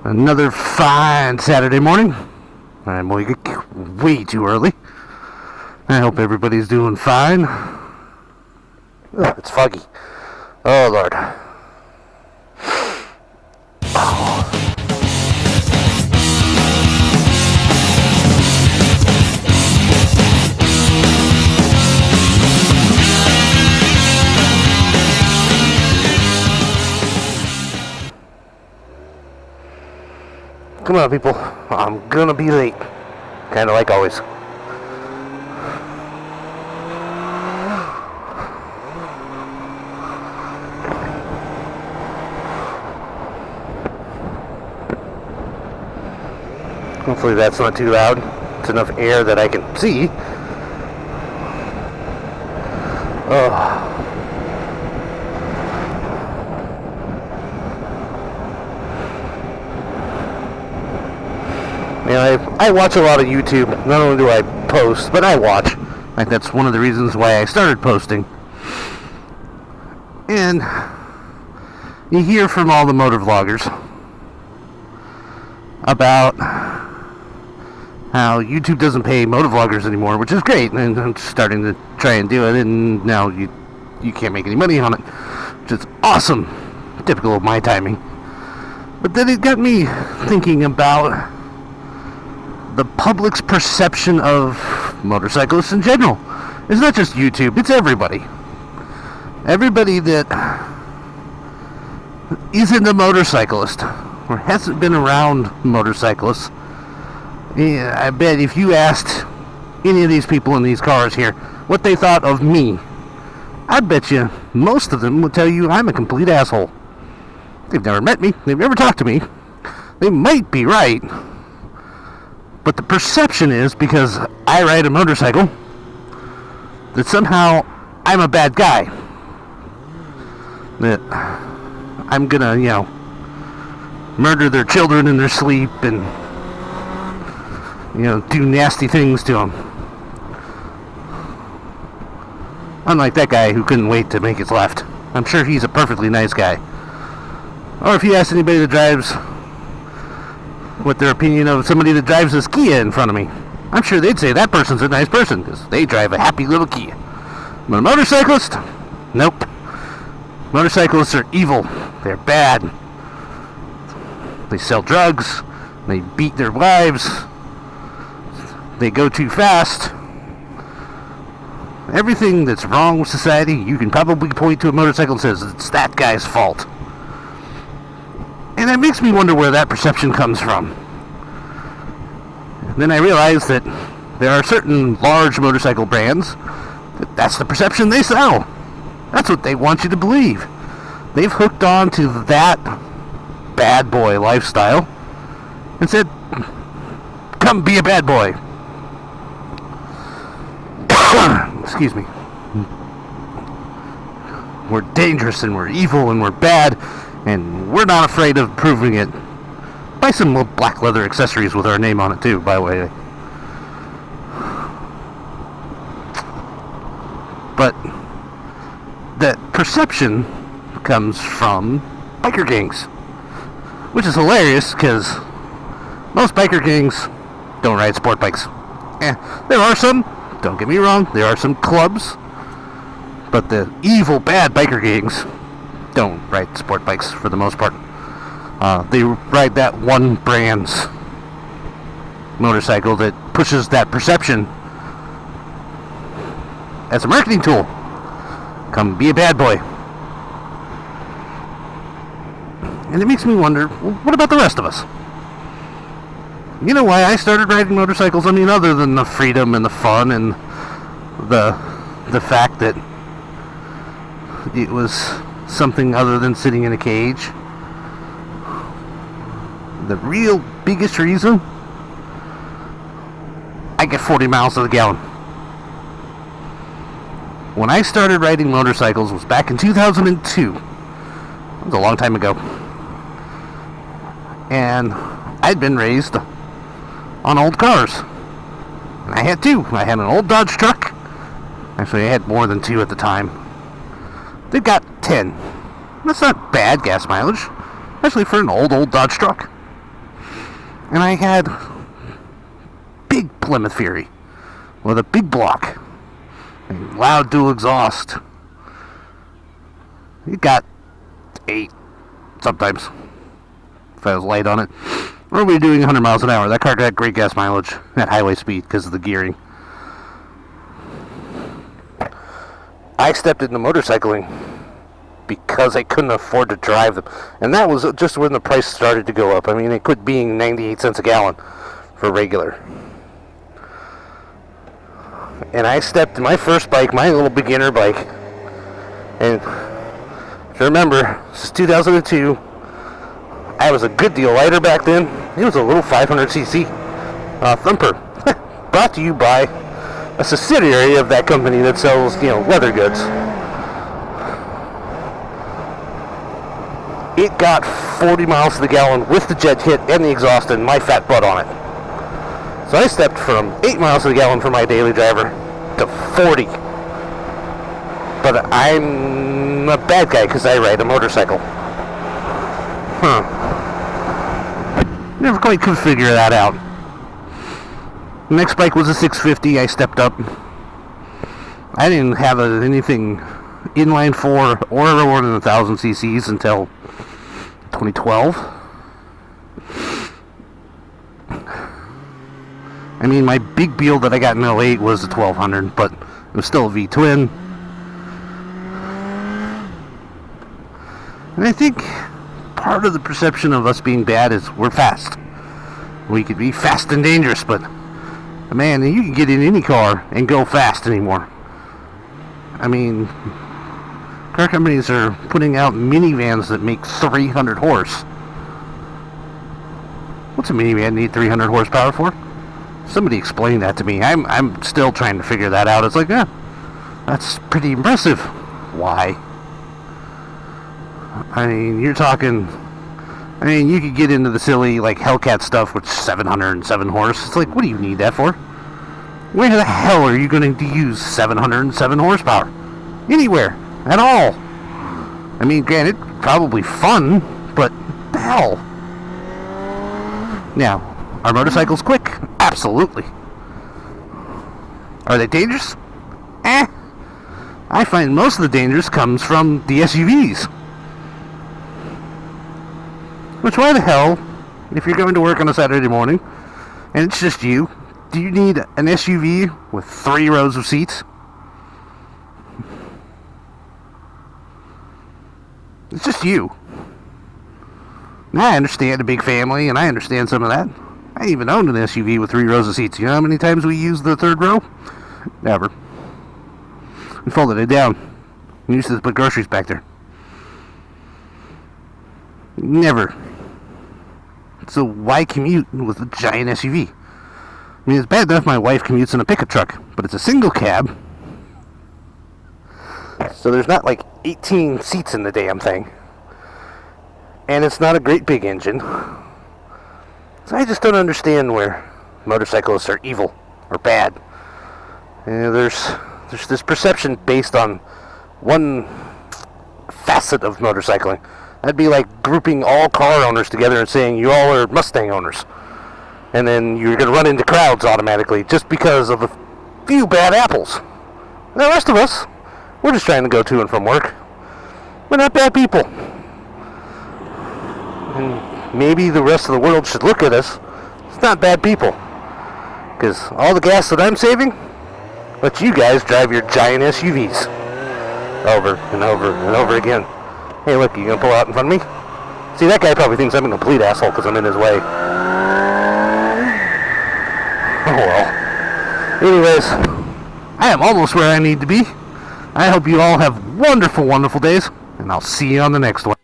Another fine Saturday morning. I'm way too early. I hope everybody's doing fine. Oh, it's foggy. Oh, Lord. Come on, people. I'm gonna be late. Kinda like always. Hopefully that's not too loud. It's enough air that I can see. Oh. You know, I watch a lot of YouTube. Not only do I post, but I watch. Like, that's one of the reasons why I started posting. And you hear from all the motor vloggers about how YouTube doesn't pay motor vloggers anymore, which is great. And I'm starting to try and do it, and now you can't make any money on it, which is awesome. Typical of my timing. But then it got me thinking about the public's perception of motorcyclists in general. It's not just YouTube, it's everybody. Everybody that isn't a motorcyclist or hasn't been around motorcyclists. Yeah, I bet if you asked any of these people in these cars here what they thought of me, I bet you most of them would tell you I'm a complete asshole. They've never met me, they've never talked to me. They might be right. But the perception is, because I ride a motorcycle, that somehow I'm a bad guy. That I'm gonna, murder their children in their sleep and, do nasty things to them. Unlike that guy who couldn't wait to make his left. I'm sure he's a perfectly nice guy. Or if you ask anybody that drives what their opinion of somebody that drives this Kia in front of me, I'm sure they'd say that person's a nice person because they drive a happy little Kia. But a motorcyclist? Nope. Motorcyclists are evil. They're bad. They sell drugs. They beat their wives. They go too fast. Everything that's wrong with society, you can probably point to a motorcycle and says it's that guy's fault. And that makes me wonder where that perception comes from. And then I realized that there are certain large motorcycle brands that's the perception they sell. That's what they want you to believe. They've hooked on to that bad boy lifestyle and said, come be a bad boy. Excuse me. We're dangerous and we're evil and we're bad, and we're not afraid of proving it. Buy some black leather accessories with our name on it too, by the way. But that perception comes from biker gangs, which is hilarious because most biker gangs don't ride sport bikes. There are some, don't get me wrong, there are some clubs, but the evil, bad biker gangs don't ride sport bikes for the most part. They ride that one brand's motorcycle that pushes that perception as a marketing tool. Come be a bad boy. And it makes me wonder, well, what about the rest of us? You know why I started riding motorcycles? I mean, other than the freedom and the fun and the fact that it was something other than sitting in a cage. The real biggest reason, I get 40 miles to the gallon. When I started riding motorcycles was back in 2002. That was a long time ago. And I'd been raised on old cars. And I had two. I had an old Dodge truck. Actually, I had more than two at the time. They've got 10. That's not bad gas mileage, especially for an old Dodge truck. And I had big Plymouth Fury with a big block and loud dual exhaust. It got 8 sometimes if I was light on it. Or we were doing 100 miles an hour. That car got great gas mileage at highway speed because of the gearing. I stepped into motorcycling because I couldn't afford to drive them. And that was just when the price started to go up. I mean, it quit being 98 cents a gallon for regular. And I stepped in my first bike, my little beginner bike. And if you remember, this is 2002. I was a good deal lighter back then. It was a little 500cc Thumper. Brought to you by a subsidiary of that company that sells, leather goods. It got 40 miles to the gallon with the jet kit and the exhaust and my fat butt on it. So I stepped from 8 miles to the gallon for my daily driver to 40. But I'm a bad guy because I ride a motorcycle. Never quite could figure that out. The next bike was a 650. I stepped up. I didn't have anything inline 4 or more than 1,000 cc's until 2012. I mean, my big Beetle that I got in 08 was a 1200, but it was still a V-twin. And I think part of the perception of us being bad is we're fast. We could be fast and dangerous, but man, you can get in any car and go fast anymore. I mean, car companies are putting out minivans that make 300 horse. What's a minivan need 300 horsepower for? Somebody explain that to me. I'm still trying to figure that out. It's like, that's pretty impressive. Why? I mean, you could get into the silly, like, Hellcat stuff with 707 horse. It's like, what do you need that for? Where the hell are you going to use 707 horsepower? Anywhere. At all. I mean, granted, probably fun, but the hell? Now, are motorcycles quick? Absolutely. Are they dangerous? I find most of the dangers comes from the SUVs. Which, why the hell, if you're going to work on a Saturday morning, and it's just you, do you need an SUV with 3 rows of seats? It's just you. Now, I understand a big family, and I understand some of that. I even owned an SUV with 3 rows of seats. You know how many times we used the 3rd row? Never. We folded it down and used it to put groceries back there. Never. So why commute with a giant SUV? I mean, it's bad enough my wife commutes in a pickup truck, but it's a single cab. So there's not like 18 seats in the damn thing. And it's not a great big engine. So I just don't understand where motorcyclists are evil or bad. There's this perception based on one facet of motorcycling. That'd be like grouping all car owners together and saying you all are Mustang owners. And then you're going to run into crowds automatically just because of a few bad apples. And the rest of us, we're just trying to go to and from work. We're not bad people. And maybe the rest of the world should look at us. It's not bad people. Because all the gas that I'm saving, let you guys drive your giant SUVs. Over and over and over again. Hey, look, you gonna pull out in front of me? See, that guy probably thinks I'm a complete asshole because I'm in his way. Oh well. Anyways, I am almost where I need to be. I hope you all have wonderful, wonderful days, and I'll see you on the next one.